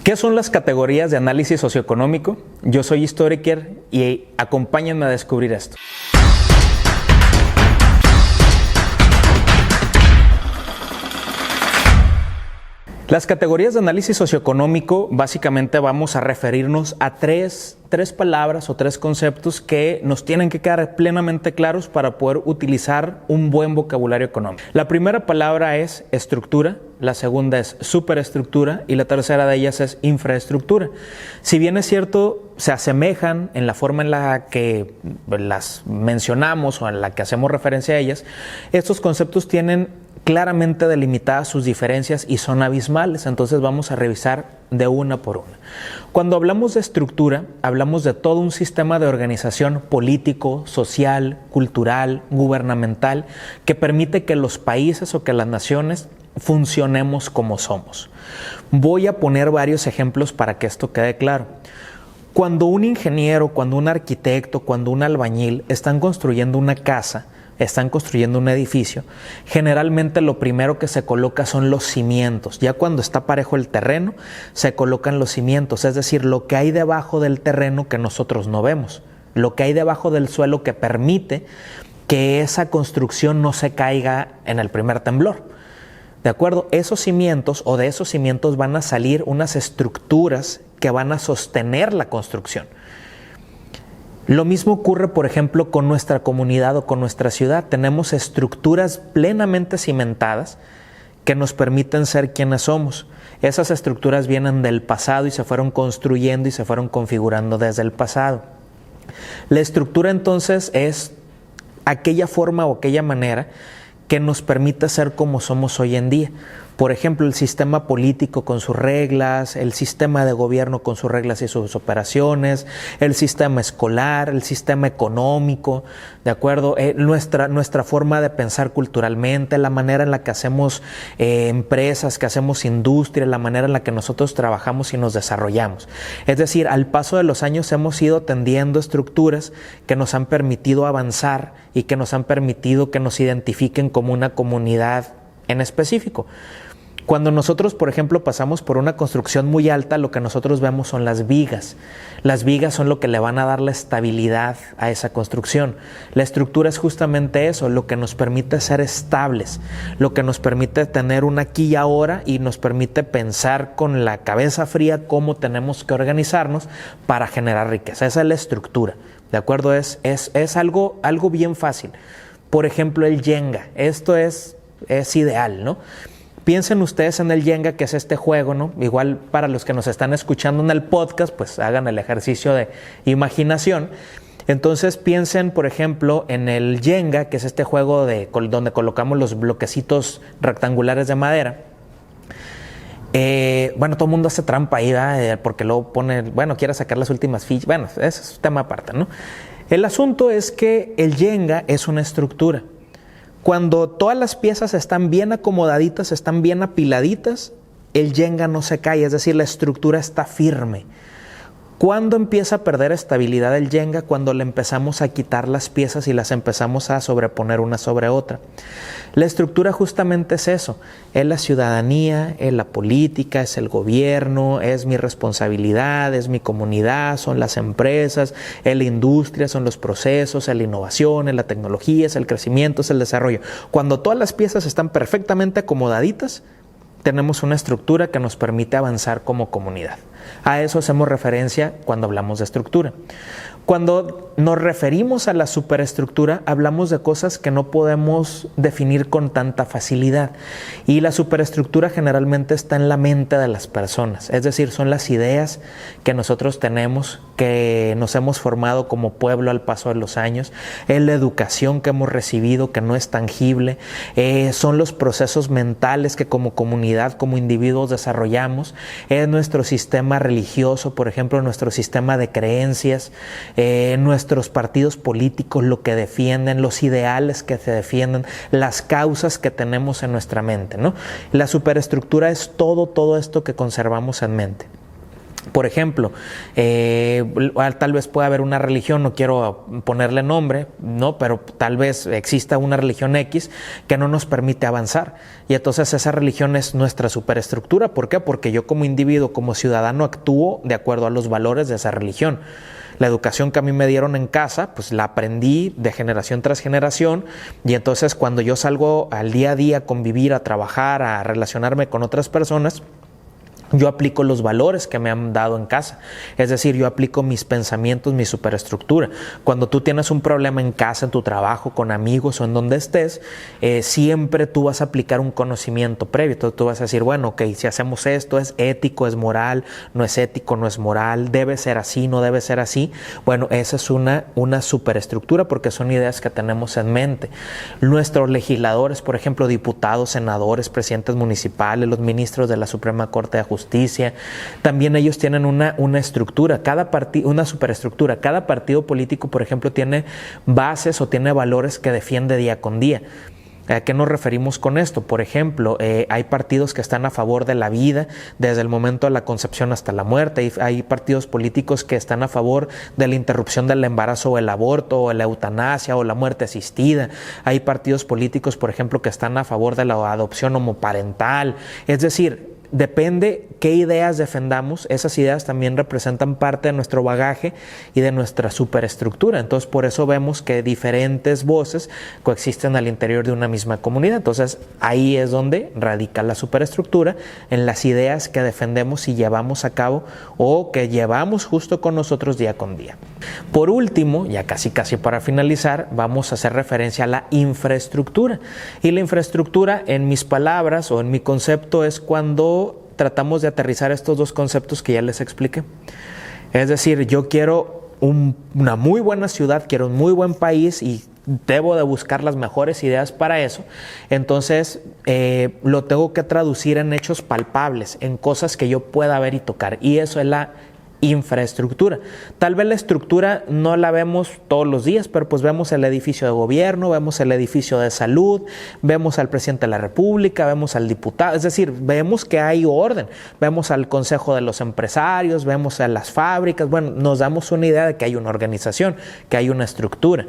¿Qué son las categorías de análisis socioeconómico? Yo soy Historiker y acompáñenme a descubrir esto. Las categorías de análisis socioeconómico, básicamente vamos a referirnos a tres palabras o tres conceptos que nos tienen que quedar plenamente claros para poder utilizar un buen vocabulario económico. La primera palabra es estructura, la segunda es superestructura y la tercera de ellas es infraestructura. Si bien es cierto, se asemejan en la forma en la que las mencionamos o en la que hacemos referencia a ellas, estos conceptos tienen claramente delimitadas sus diferencias y son abismales, entonces vamos a revisar de una por una. Cuando hablamos de estructura, hablamos de todo un sistema de organización político, social, cultural, gubernamental, que permite que los países o que las naciones funcionemos como somos. Voy a poner varios ejemplos para que esto quede claro. Cuando un ingeniero, cuando un arquitecto, cuando un albañil están construyendo una casa, están construyendo un edificio, generalmente lo primero que se coloca son los cimientos. Ya cuando está parejo el terreno, se colocan los cimientos, es decir, lo que hay debajo del terreno que nosotros no vemos, lo que hay debajo del suelo que permite que esa construcción no se caiga en el primer temblor. ¿De acuerdo? Esos cimientos o de esos cimientos van a salir unas estructuras que van a sostener la construcción. Lo mismo ocurre, por ejemplo, con nuestra comunidad o con nuestra ciudad. Tenemos estructuras plenamente cimentadas que nos permiten ser quienes somos. Esas estructuras vienen del pasado y se fueron construyendo y se fueron configurando desde el pasado. La estructura entonces es aquella forma o aquella manera que nos permite ser como somos hoy en día. Por ejemplo, el sistema político con sus reglas, el sistema de gobierno con sus reglas y sus operaciones, el sistema escolar, el sistema económico, ¿de acuerdo? Nuestra forma de pensar culturalmente, la manera en la que hacemos empresas, que hacemos industria, la manera en la que nosotros trabajamos y nos desarrollamos. Es decir, al paso de los años hemos ido tendiendo estructuras que nos han permitido avanzar y que nos han permitido que nos identifiquen como una comunidad en específico. Cuando nosotros, por ejemplo, pasamos por una construcción muy alta, lo que nosotros vemos son las vigas. Las vigas son lo que le van a dar la estabilidad a esa construcción. La estructura es justamente eso, lo que nos permite ser estables, lo que nos permite tener un aquí y ahora y nos permite pensar con la cabeza fría cómo tenemos que organizarnos para generar riqueza. Esa es la estructura, ¿de acuerdo? Es algo bien fácil. Por ejemplo, el Jenga. Esto es ideal, ¿no? Piensen ustedes en el Jenga, que es este juego, ¿no? Igual para los que nos están escuchando en el podcast, pues hagan el ejercicio de imaginación. Entonces piensen, por ejemplo, en el Jenga, que es este juego donde colocamos los bloquecitos rectangulares de madera. Bueno, todo el mundo hace trampa ahí, ¿verdad? Porque luego quiere sacar las últimas fichas. Bueno, ese es un tema aparte, ¿no? El asunto es que el Jenga es una estructura. Cuando todas las piezas están bien acomodaditas, están bien apiladitas, el Jenga no se cae, es decir, la estructura está firme. ¿Cuándo empieza a perder estabilidad el Jenga? Cuando le empezamos a quitar las piezas y las empezamos a sobreponer una sobre otra. La estructura justamente es eso, es la ciudadanía, es la política, es el gobierno, es mi responsabilidad, es mi comunidad, son las empresas, es la industria, son los procesos, es la innovación, es la tecnología, es el crecimiento, es el desarrollo. Cuando todas las piezas están perfectamente acomodaditas, tenemos una estructura que nos permite avanzar como comunidad. A eso hacemos referencia cuando hablamos de estructura. Cuando nos referimos a la superestructura, hablamos de cosas que no podemos definir con tanta facilidad. Y la superestructura generalmente está en la mente de las personas. Es decir, son las ideas que nosotros tenemos, que nos hemos formado como pueblo al paso de los años. Es la educación que hemos recibido, que no es tangible. Son los procesos mentales que como comunidad, como individuos desarrollamos. Es nuestro sistema religioso, por ejemplo, nuestro sistema de creencias, nuestros partidos políticos, lo que defienden, los ideales que se defienden, las causas que tenemos en nuestra mente, ¿no? La superestructura es todo esto que conservamos en mente. Por ejemplo, tal vez pueda haber una religión, no quiero ponerle nombre, ¿no? Pero tal vez exista una religión X que no nos permite avanzar. Y entonces esa religión es nuestra superestructura. ¿Por qué? Porque yo como individuo, como ciudadano, actúo de acuerdo a los valores de esa religión. La educación que a mí me dieron en casa, pues la aprendí de generación tras generación, y entonces cuando yo salgo al día a día a convivir, a trabajar, a relacionarme con otras personas, yo aplico los valores que me han dado en casa. Es decir, yo aplico mis pensamientos, mi superestructura. Cuando tú tienes un problema en casa, en tu trabajo, con amigos o en donde estés, siempre tú vas a aplicar un conocimiento previo. Entonces tú vas a decir, bueno, ok, si hacemos esto, ¿es ético, es moral? ¿No es ético, no es moral? ¿Debe ser así, no debe ser así? Bueno, esa es una superestructura porque son ideas que tenemos en mente. Nuestros legisladores, por ejemplo, diputados, senadores, presidentes municipales, los ministros de la Suprema Corte de Justicia, también ellos tienen una estructura, una superestructura. Cada partido político, por ejemplo, tiene bases o tiene valores que defiende día con día. ¿A qué nos referimos con esto? Por ejemplo, hay partidos que están a favor de la vida desde el momento de la concepción hasta la muerte. Hay partidos políticos que están a favor de la interrupción del embarazo o el aborto o la eutanasia o la muerte asistida. Hay partidos políticos, por ejemplo, que están a favor de la adopción homoparental. Es decir, depende qué ideas defendamos, esas ideas también representan parte de nuestro bagaje y de nuestra superestructura. Entonces, por eso vemos que diferentes voces coexisten al interior de una misma comunidad. Entonces, ahí es donde radica la superestructura, en las ideas que defendemos y llevamos a cabo o que llevamos justo con nosotros día con día. Por último, ya casi para finalizar, vamos a hacer referencia a la infraestructura. Y la infraestructura, en mis palabras o en mi concepto, es cuando tratamos de aterrizar estos dos conceptos que ya les expliqué. Es decir, yo quiero una muy buena ciudad, quiero un muy buen país y debo de buscar las mejores ideas para eso. Entonces, lo tengo que traducir en hechos palpables, en cosas que yo pueda ver y tocar. Y eso es la infraestructura. Tal vez la estructura no la vemos todos los días, pero pues vemos el edificio de gobierno, vemos el edificio de salud, vemos al presidente de la República, vemos al diputado, es decir, vemos que hay orden, vemos al consejo de los empresarios, vemos a las fábricas, bueno, nos damos una idea de que hay una organización, que hay una estructura.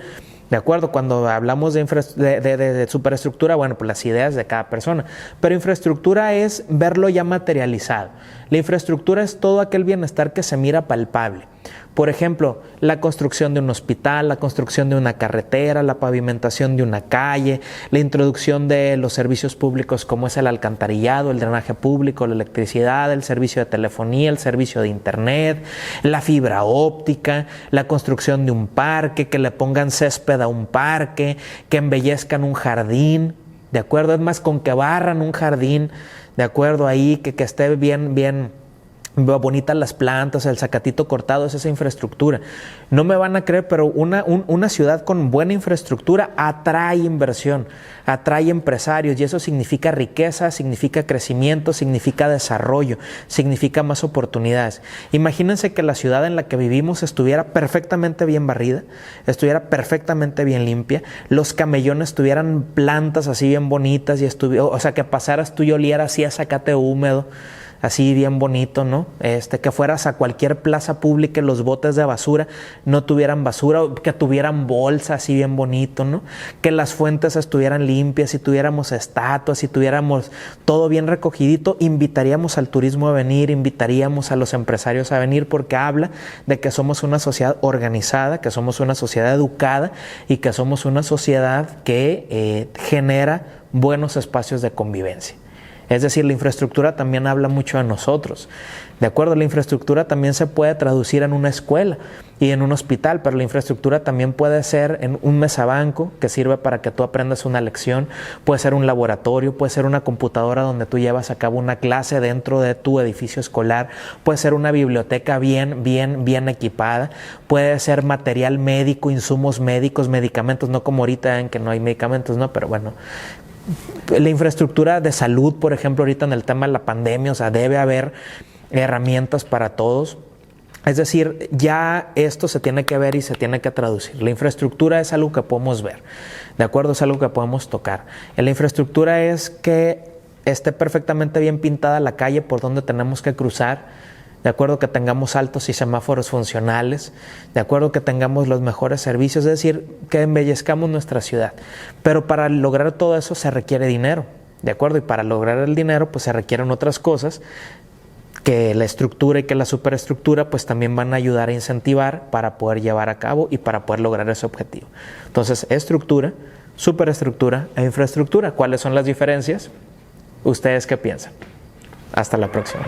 ¿De acuerdo? Cuando hablamos de superestructura, bueno, pues las ideas de cada persona. Pero infraestructura es verlo ya materializado. La infraestructura es todo aquel bienestar que se mira palpable. Por ejemplo, la construcción de un hospital, la construcción de una carretera, la pavimentación de una calle, la introducción de los servicios públicos como es el alcantarillado, el drenaje público, la electricidad, el servicio de telefonía, el servicio de internet, la fibra óptica, la construcción de un parque, que le pongan césped a un parque, que embellezcan un jardín, ¿de acuerdo? Es más, con que barran un jardín, ¿de acuerdo? Ahí, que esté bien bonitas las plantas, el zacatito cortado, es esa infraestructura. No me van a creer, pero una ciudad con buena infraestructura atrae inversión, atrae empresarios, y eso significa riqueza, significa crecimiento, significa desarrollo, significa más oportunidades. Imagínense que la ciudad en la que vivimos estuviera perfectamente bien barrida, estuviera perfectamente bien limpia, los camellones tuvieran plantas así bien bonitas, o sea, que pasaras tú y olieras así a zacate húmedo, así bien bonito, ¿no? Que fueras a cualquier plaza pública y los botes de basura no tuvieran basura, que tuvieran bolsas así bien bonito, ¿no? Que las fuentes estuvieran limpias y tuviéramos estatuas y tuviéramos todo bien recogidito. Invitaríamos al turismo a venir, invitaríamos a los empresarios a venir, porque habla de que somos una sociedad organizada, que somos una sociedad educada y que somos una sociedad que genera buenos espacios de convivencia. Es decir, la infraestructura también habla mucho de nosotros. De acuerdo, la infraestructura también se puede traducir en una escuela y en un hospital, pero la infraestructura también puede ser en un mesabanco que sirve para que tú aprendas una lección, puede ser un laboratorio, puede ser una computadora donde tú llevas a cabo una clase dentro de tu edificio escolar, puede ser una biblioteca bien equipada, puede ser material médico, insumos médicos, medicamentos, no como ahorita en que no hay medicamentos, ¿no? Pero bueno, la infraestructura de salud, por ejemplo, ahorita en el tema de la pandemia, o sea, debe haber herramientas para todos. Es decir, ya esto se tiene que ver y se tiene que traducir. La infraestructura es algo que podemos ver, ¿de acuerdo? Es algo que podemos tocar. La infraestructura es que esté perfectamente bien pintada la calle por donde tenemos que cruzar, de acuerdo que tengamos altos y semáforos funcionales, de acuerdo que tengamos los mejores servicios, es decir, que embellezcamos nuestra ciudad. Pero para lograr todo eso se requiere dinero, ¿de acuerdo? Y para lograr el dinero pues se requieren otras cosas que la estructura y que la superestructura pues también van a ayudar a incentivar para poder llevar a cabo y para poder lograr ese objetivo. Entonces, estructura, superestructura e infraestructura. ¿Cuáles son las diferencias? ¿Ustedes qué piensan? Hasta la próxima.